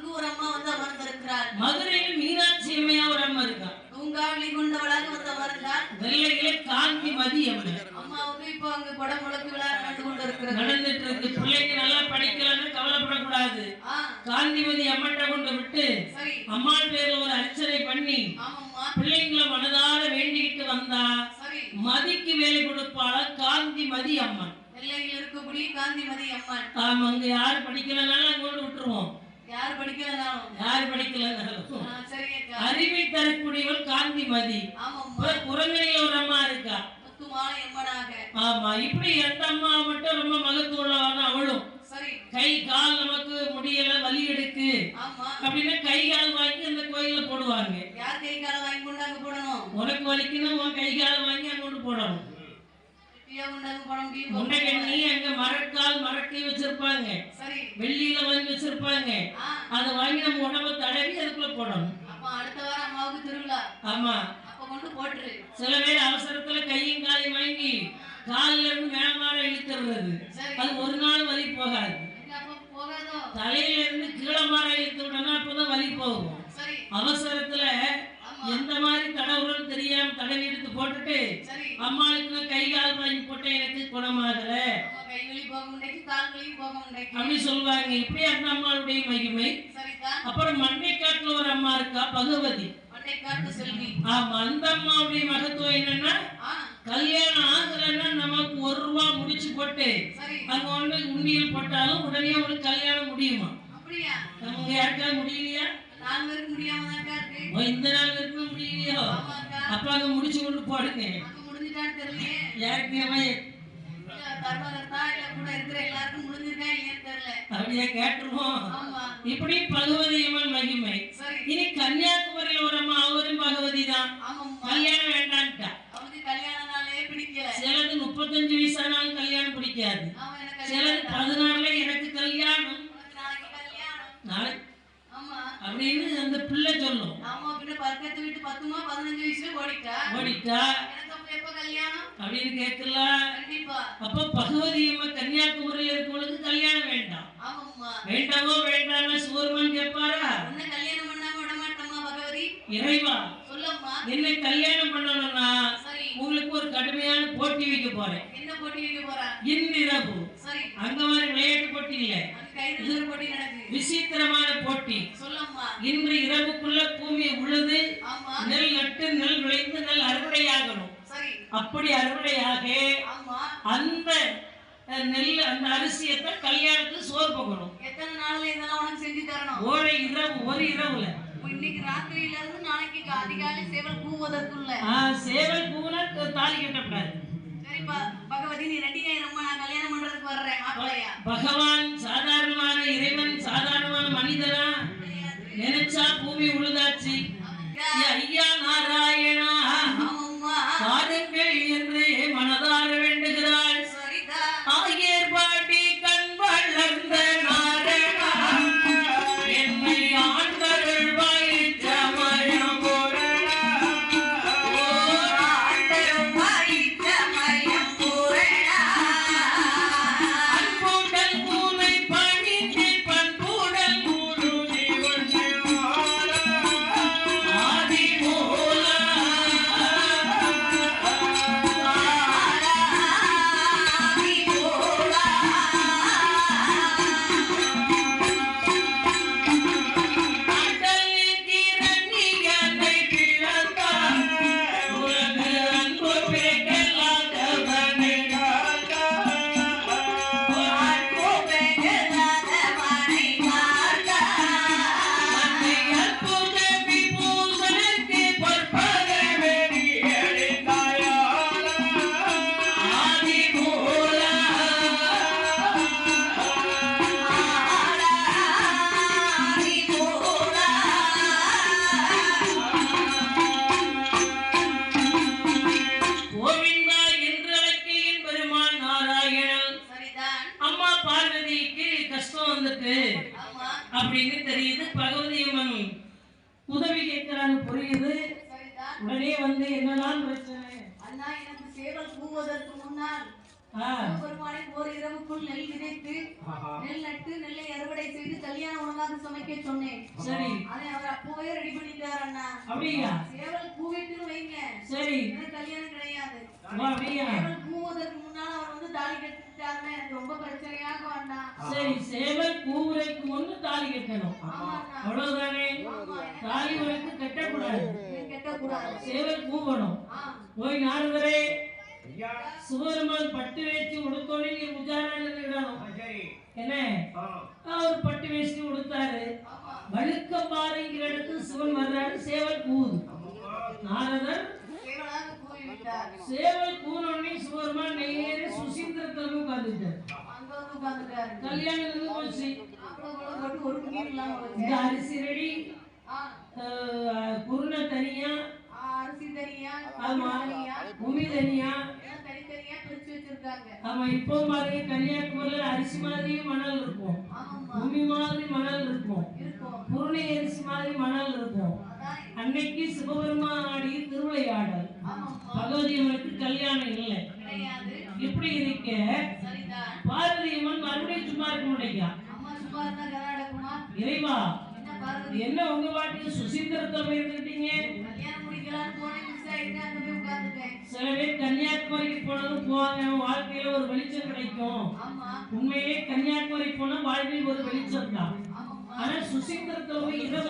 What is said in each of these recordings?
அங்கு ஒரு அம்மா வந்து அமர்ந்திருக்கிறார். மதுரையில் மீனாட்சி அம்மையா ஒரு அம்மா இருக்கா. தூங்காவளி கொண்டவளாக வந்து அமர்ந்தார். வெள்ளையிலே காந்திமதி அம்மை. அம்மாவுக்கு இப்போ அங்க குடமுழுக்கு விழா நடந்து கொண்டு இருக்கிறது. நடந்துட்டு இருக்கு. பிள்ளைங்க நல்லா படிக்கலன்னு கவலைப்படக்கூடாது. காந்திமதி அம்மட்ட கொண்டு விட்டு அம்மாள் பேர்ல ஒரு அர்ச்சனை பண்ணி பிள்ளைங்களை மனதார வேண்டிக்கிட்டு வந்தா மதிக்கு வேலை கொடுப்பாளா காந்திமதி அம்மன். வெள்ளையில் இருக்கக்கூடிய காந்திமதி அம்மன். ஆமா, அங்க யாரு படிக்கலனாலும் அங்க கொண்டு விட்டுருவோம். யாரு படிக்கலனாலும் அறிவை தரக்கூடியவள் காந்திமதி. குரங்கணியில ஒரு அம்மா இருக்கா. ஆமா, இப்படி எந்த அம்மா மட்டும் ரொம்ப மகத்துவம் அவளும் கை கால் நமக்கு முடியல வலி எடுக்கு அப்படின்னா கை கால் வாங்கி அந்த கோயில போடுவாங்க. யார் கை கால் வாங்கி கொண்டு அங்க போடணும்? உனக்கு வலிக்கணும், உன் கை கால் வாங்கி அங்க கொண்டு போடணும். முண்டகண்ணி அங்க மரக்கால் மரக்கை வச்சிருப்பாங்க, வெள்ளியில வாங்கி வச்சிருப்பாங்க. அதை வாங்கி நம்ம உடம்ப தடவி அதுக்குள்ள போடணும். அடுத்த வாரம் அம்மாவுக்கு திருவிழா. ஆமா, அப்ப கொண்டு போட்டுரு. சில பேர் அவசரத்துல கையும் காலையும் வாங்கி காலில இருந்து மேலமாற இழுத்துறது. அது ஒரு நாள் வலி போகாது. தலையில இருந்து கீழே மாற இழுத்து விடணும், அப்பதான் வலி போகும். அவசரத்துல எந்த மாதிரி தடவுறன்னு தெரியாம தடவி எடுத்து போட்டுட்டு அம்மாளுக்கு கை கால் வாங்கி போட்டேன் எனக்கு குணமாகல அப்படி சொல்லுவாங்க. இப்படி அந்த அம்மாளுடைய மகிமை. அப்புறம் மண்டைக்காட்டுல ஒரு அம்மா இருக்கா, பகவதி. ஆமா, அந்த அம்மாவுடைய மகத்துவம் என்னன்னா கல்யாணம் ஆகலன்னா நமக்கு 1 ரூபா முடிச்சு போட்டு அங்க ஒண்ணு உண்டியல் போட்டாலும் உடனே ஒரு கல்யாணம் முடியுமா? நமக்கு யாருக்காவது முடியலையா? இந்த நாள் வரைக்கும் முடியலையோ? அப்ப அங்க முடிச்சு கொண்டு போடுங்க. அப்படியே கேட்டுருவோம். இப்படி பகவதி அம்மன் மகிமை. இனி கன்னியாகுமரியில ஒரு அம்மா, அவரும் பகவதி தான். கல்யாணம் வேண்டான்ட்டா. சிலது 35 வயசானாலும் கல்யாணம் பிடிக்காது. சிலது 16ல எனக்கு கல்யாணம் நாளைக்கு அப்படின்னு அந்த பிள்ளை சொல்லும். பக்கத்து வீட்டு 10-15 வயசுல ஓடிட்டா அப்படின்னு கேட்கல. அப்ப பகவதி அம்மா கன்னியாகுமரியில இருக்கவங்களுக்கு கல்யாணம் வேண்டாம். வேண்டாமோ வேண்டாம சூர்மன் கேட்பாரா? கல்யாணம் பண்ணாம விட மாட்டோமா பகவதி? இறைவா என்னை கல்யாணம் பண்ணணும்னா உங்களுக்கு ஒரு கடுமையான போட்டி வைக்க போறேன். என்ன போட்டி வைக்க போறா? இன்றிரவு அங்க மாதிரி விளையாட்டு போட்டி இல்ல, விசித்திரமான போட்டி. இன்று இரவுக்குள்ள பூமி உழுது நெல் நட்டு நெல் விளைந்து நெல் அறுவடையாகணும். அப்படி அறுவடையாக அந்த நெல் அந்த அரிசியத்தை கல்யாணத்துக்கு சோறு போகணும். எத்தனை நாள்ல இதெல்லாம் உனக்கு செஞ்சு தரணும்? ஒரு இரவுல. இன்னைக்கு ராத்திரியில இருந்து நாளைக்கு அதிகாலை சேவல் கூவதற்குள்ள. சேவல் கூவுனா தாலி கட்டப்படாது. சரிப்பா பகவதி, நீ ரெடி ஆயிரம்மா, நான் கல்யாணம் பண்றதுக்கு வர்றேன். மாப்பிள்ளையா? பகவான் சாதாரணமான இறைவன் சாதாரணமான மனிதனா? நினைச்சா பூமி உழுதாச்சு. ஐயா நாராயணா பாருங்கள் என்று மனதார வேண்டுகிறாள். ஆகியர் பாட்டி கண் வளர்ந்த நாராயணா என்னை ஆண்டருள் வாயிற்றமயம் அப்படின்னு தெரியுது. பகவதி அம்மன் உதவி கேட்கிறான்னு புரியுது. உடனே வந்து என்னதான் பிரச்சனை? அண்ணா, எனக்கு சேவல் கூவதற்கு முன்னால் பெருமானை ஓர் இரவுக்குள் நெல் விதைத்து நெல் நட்டு நெல்லை அறுவடை செய்து கல்யாண உணவாக சமைக்க சொன்னேன். சரி, அதை அவர் அப்பவே ரெடி பண்ணிட்டார் அண்ணா. அப்படியா? சேவல் பூவிட்டுன்னு வைங்க. சரி, கல்யாணம் கிடையாது. சேவல் பூவதற்கு முன்னால அவர் வந்து தாலி கட்டிட்டாருன்னா எனக்கு ரொம்ப பிரச்சனையாக அண்ணா. சரி, சேவல் பூவுரைக்கு முன்னு தாலி கட்டணும். அவ்வளவுதானே? தாலி உனக்கு கட்டக்கூடாது. சேவல் பூவணும். போய் நாரதரே சுவருமால் பட்டு வேஷ்டி உடுத்தோனே நீ உஜாராடணும். என்ன அவர் பட்டு வேஷ்டி உடுத்தாரு. வழுக்க பாறைங்கிற இடத்துக்கு சிவன் வர்றாரு. சேவல் கூது. நாரதர் சேவல் கூனோடனே சுவருமால் நேர சுசீந்திரத்திலும் உட்கார்ந்துட்டார். கல்யாணம் போச்சு. இந்த அரிசி ரெடி, குருணை தனியா, அரிசி தனியா, பூமி தனியா, ஆமா. இப்போ மாதிரி கன்னியாகுமரியில அரிசி மாதிரி மணல் இருக்கும், பூமி மாதிரி மணல் இருக்கும், குருணை அரிசி மாதிரி மணல் இருக்கும். அன்னைக்கு சிவபெருமாடி திருவிளையாடல், பகவதி அம்மனுக்கு கல்யாணம் இல்லை. இப்படி இருக்க பார்வதி அம்மன் மறுபடியும் சும்மா இருக்க முடியா? இறைவா, என்ன உங்க பாட்டுக்கு சுசீந்திரத்தை போயிருந்துட்டீங்க? சில பேர் கன்னியாகுமரிக்கு போனதும் போவாங்க, வாழ்க்கையில ஒரு வெளிச்சம் கிடைக்கும். உண்மையிலே கன்னியாகுமரி போனா வாழ்வில் ஒரு வெளிச்சம் தான். ஆனா சுசீந்திரத்துல போய் இரவு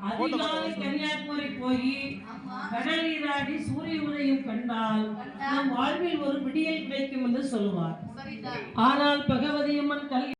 அதிகாலை கன்னியாகுமரி போய் கடல் நீராடி சூரிய உதயம் கண்டால் நம் வாழ்வில் ஒரு விடியல் கிடைக்கும் என்று சொல்லுவார். ஆனால் பகவதி அம்மன்